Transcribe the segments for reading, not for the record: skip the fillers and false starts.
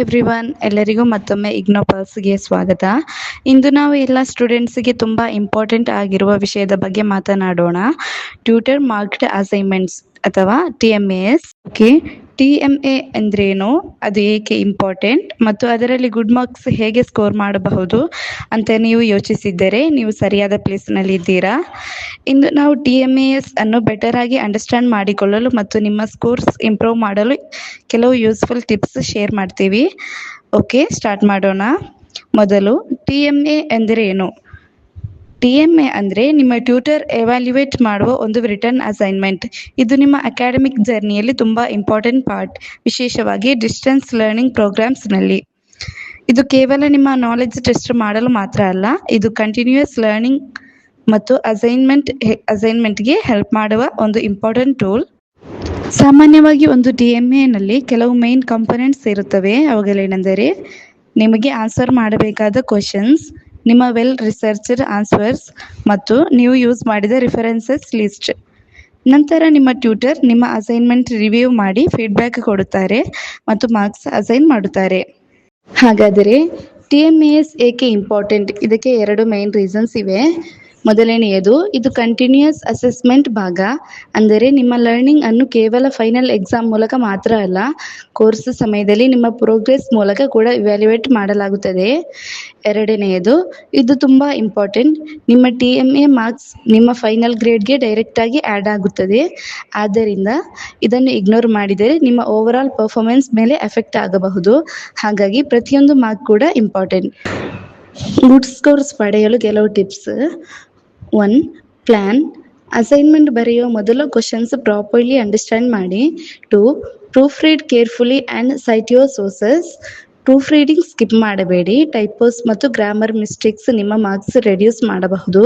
Everyone, ಎಲ್ಲರಿಗೂ ಮತ್ತೊಮ್ಮೆ ಇಗ್ನೋ ಪಲ್ಸ್ಗೆ ಸ್ವಾಗತ. ಇಂದು ನಾವು ಎಲ್ಲ ಸ್ಟೂಡೆಂಟ್ಸ್ಗೆ ತುಂಬ ಇಂಪಾರ್ಟೆಂಟ್ ಆಗಿರುವ ವಿಷಯದ ಬಗ್ಗೆ ಮಾತನಾಡೋಣ. ಟ್ಯೂಟರ್ ಮಾರ್ಕ್ಡ್ ಅಸೈನ್ಮೆಂಟ್ಸ್ ಅಥವಾ TMAS. ಓಕೆ, TMA ಅಂದ್ರೇನು, ಅದು ಏಕೆ ಇಂಪಾರ್ಟೆಂಟ್ ಮತ್ತು ಅದರಲ್ಲಿ ಗುಡ್ ಮಾರ್ಕ್ಸ್ ಹೇಗೆ ಸ್ಕೋರ್ ಮಾಡಬಹುದು ಅಂತ ನೀವು ಯೋಚಿಸಿದ್ದರೆ ನೀವು ಸರಿಯಾದ ಪ್ಲೇಸ್ನಲ್ಲಿ ಇದ್ದೀರಾ. ಇಂದು ನಾವು TMAS ಅನ್ನು ಬೆಟರ್ ಆಗಿ ಅಂಡರ್ಸ್ಟ್ಯಾಂಡ್ ಮಾಡಿಕೊಳ್ಳಲು ಮತ್ತು ನಿಮ್ಮ ಸ್ಕೋರ್ಸ್ ಇಂಪ್ರೂವ್ ಮಾಡಲು ಕೆಲವು ಯೂಸ್ಫುಲ್ ಟಿಪ್ಸ್ ಶೇರ್ ಮಾಡ್ತೀವಿ. ಓಕೆ, ಸ್ಟಾರ್ಟ್ ಮಾಡೋಣ. ಮೊದಲು TMA ಎಂದರೆ ಏನು? TMA ಅಂದರೆ ನಿಮ್ಮ ಟ್ಯೂಟರ್ ಎವ್ಯಾಲ್ಯುಯೇಟ್ ಮಾಡುವ ಒಂದು ರಿಟರ್ನ್ ಅಸೈನ್ಮೆಂಟ್. ಇದು ನಿಮ್ಮ ಅಕಾಡೆಮಿಕ್ ಜರ್ನಿಯಲ್ಲಿ ತುಂಬ ಇಂಪಾರ್ಟೆಂಟ್ ಪಾರ್ಟ್, ವಿಶೇಷವಾಗಿ ಡಿಸ್ಟೆನ್ಸ್ ಲರ್ನಿಂಗ್ ಪ್ರೋಗ್ರಾಮ್ಸ್ನಲ್ಲಿ. ಇದು ಕೇವಲ ನಿಮ್ಮ ನಾಲೆಡ್ಜ್ ಟೆಸ್ಟ್ ಮಾಡಲು ಮಾತ್ರ ಅಲ್ಲ, ಇದು ಕಂಟಿನ್ಯೂಯಸ್ ಲರ್ನಿಂಗ್ ಮತ್ತು ಅಸೈನ್ಮೆಂಟ್ಗೆ ಹೆಲ್ಪ್ ಮಾಡುವ ಒಂದು ಇಂಪಾರ್ಟೆಂಟ್ ಟೂಲ್. ಸಾಮಾನ್ಯವಾಗಿ ಒಂದು TMAನಲ್ಲಿ ಕೆಲವು ಮೇನ್ ಕಂಪೋನೆಂಟ್ಸ್ ಇರುತ್ತವೆ. ಅವುಗಳೇನೆಂದರೆ ನಿಮಗೆ ಆನ್ಸರ್ ಮಾಡಬೇಕಾದ ಕ್ವಶನ್ಸ್, ನಿಮ್ಮ ವೆಲ್ ರಿಸರ್ಚ್ಡ್ ಆನ್ಸರ್ಸ್ ಮತ್ತು ನೀವು ಯೂಸ್ ಮಾಡಿದ ರಿಫರೆನ್ಸಸ್ ಲಿಸ್ಟ್. ನಂತರ ನಿಮ್ಮ ಟ್ಯೂಟರ್ ನಿಮ್ಮ ಅಸೈನ್ಮೆಂಟ್ ರಿವ್ಯೂ ಮಾಡಿ ಫೀಡ್ಬ್ಯಾಕ್ ಕೊಡುತ್ತಾರೆ ಮತ್ತು ಮಾರ್ಕ್ಸ್ ಅಸೈನ್ ಮಾಡುತ್ತಾರೆ. ಹಾಗಾದರೆ TMAS ಏಕೆ ಇಂಪಾರ್ಟೆಂಟ್? ಇದಕ್ಕೆ ಎರಡು ಮೇನ್ ರೀಸನ್ಸ್ ಇವೆ. ಮೊದಲನೆಯದು, ಇದು ಕಂಟಿನ್ಯೂಯಸ್ ಅಸೆಸ್ಮೆಂಟ್ ಭಾಗ. ಅಂದರೆ ನಿಮ್ಮ ಲರ್ನಿಂಗ್ ಅನ್ನು ಕೇವಲ ಫೈನಲ್ ಎಕ್ಸಾಮ್ ಮೂಲಕ ಮಾತ್ರ ಅಲ್ಲ, ಕೋರ್ಸ್ ಸಮಯದಲ್ಲಿ ನಿಮ್ಮ ಪ್ರೋಗ್ರೆಸ್ ಮೂಲಕ ಕೂಡ ಇವ್ಯಾಲ್ಯುಯೇಟ್ ಮಾಡಲಾಗುತ್ತದೆ. ಎರಡನೆಯದು, ಇದು ತುಂಬ ಇಂಪಾರ್ಟೆಂಟ್, ನಿಮ್ಮ TMA ಮಾರ್ಕ್ಸ್ ನಿಮ್ಮ ಫೈನಲ್ ಗ್ರೇಡ್ಗೆ ಡೈರೆಕ್ಟಾಗಿ ಆ್ಯಡ್ ಆಗುತ್ತದೆ. ಆದ್ದರಿಂದ ಇದನ್ನು ಇಗ್ನೋರ್ ಮಾಡಿದರೆ ನಿಮ್ಮ ಓವರಾಲ್ ಪರ್ಫಾರ್ಮೆನ್ಸ್ ಮೇಲೆ ಎಫೆಕ್ಟ್ ಆಗಬಹುದು. ಹಾಗಾಗಿ ಪ್ರತಿಯೊಂದು ಮಾರ್ಕ್ ಕೂಡ ಇಂಪಾರ್ಟೆಂಟ್. ಗುಡ್ ಸ್ಕೋರ್ಸ್ ಪಡೆಯಲು ಕೆಲವು ಟಿಪ್ಸ್. 1. ಪ್ಲ್ಯಾನ್. ಅಸೈನ್ಮೆಂಟ್ ಬರೆಯುವ ಮೊದಲು ಕ್ವಶನ್ಸ್ ಪ್ರಾಪರ್ಲಿ ಅಂಡರ್ಸ್ಟ್ಯಾಂಡ್ ಮಾಡಿ. 2. Proof read carefully and site your sources. Proof reading skip ಮಾಡಬೇಡಿ. ಟೈಪೋಸ್ ಮತ್ತು ಗ್ರಾಮರ್ ಮಿಸ್ಟೇಕ್ಸ್ ನಿಮ್ಮ ಮಾರ್ಕ್ಸ್ ರೆಡ್ಯೂಸ್ ಮಾಡಬಹುದು.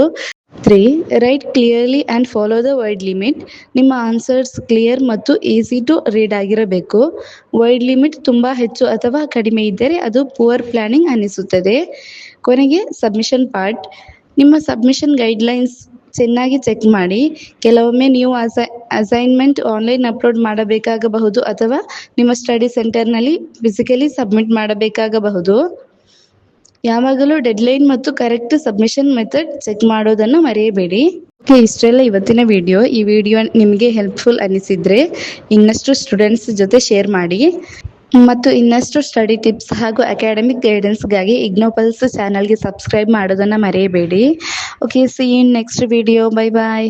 3. Right clearly and follow the word limit. ನಿಮ್ಮ ಆನ್ಸರ್ಸ್ ಕ್ಲಿಯರ್ ಮತ್ತು ಈಸಿ ಟು ರೀಡ್ ಆಗಿರಬೇಕು. ವರ್ಡ್ ಲಿಮಿಟ್ ತುಂಬ ಹೆಚ್ಚು ಅಥವಾ ಕಡಿಮೆ ಇದ್ದರೆ ಅದು ಪುವರ್ ಪ್ಲ್ಯಾನಿಂಗ್ ಅನ್ನಿಸುತ್ತದೆ. ಕೊನೆಗೆ ಸಬ್ಮಿಷನ್ ಪಾರ್ಟ್. ನಿಮ್ಮ ಸಬ್ಮಿಷನ್ ಗೈಡ್ಲೈನ್ಸ್ ಚೆನ್ನಾಗಿ ಚೆಕ್ ಮಾಡಿ. ಕೆಲವೊಮ್ಮೆ ನೀವು ಅಸೈನ್ಮೆಂಟ್ ಆನ್ಲೈನ್ ಅಪ್ಲೋಡ್ ಮಾಡಬೇಕಾಗಬಹುದು ಅಥವಾ ನಿಮ್ಮ ಸ್ಟಡಿ ಸೆಂಟರ್ನಲ್ಲಿ ಫಿಸಿಕಲಿ ಸಬ್ಮಿಟ್ ಮಾಡಬೇಕಾಗಬಹುದು. ಯಾವಾಗಲೂ ಡೆಡ್ಲೈನ್ ಮತ್ತು ಕರೆಕ್ಟ್ ಸಬ್ಮಿಷನ್ ಮೆಥಡ್ ಚೆಕ್ ಮಾಡೋದನ್ನು ಮರೆಯಬೇಡಿ. ಇಷ್ಟೆಲ್ಲ ಇವತ್ತಿನ ವಿಡಿಯೋ. ಈ ವಿಡಿಯೋ ನಿಮಗೆ ಹೆಲ್ಪ್ಫುಲ್ ಅನ್ನಿಸಿದರೆ ಇನ್ನಷ್ಟು ಸ್ಟೂಡೆಂಟ್ಸ್ ಜೊತೆ ಶೇರ್ ಮಾಡಿ ಮತ್ತು ಇನ್ನಷ್ಟು ಸ್ಟಡಿ ಟಿಪ್ಸ್ ಹಾಗೂ ಅಕಾಡೆಮಿಕ್ ಗೈಡೆನ್ಸ್ಗಾಗಿ ಇಗ್ನೋ ಪಲ್ಸ್ ಚಾನಲ್ಗೆ ಸಬ್ಸ್ಕ್ರೈಬ್ ಮಾಡೋದನ್ನು ಮರೆಯಬೇಡಿ. Okay, see you in next video. Bye bye.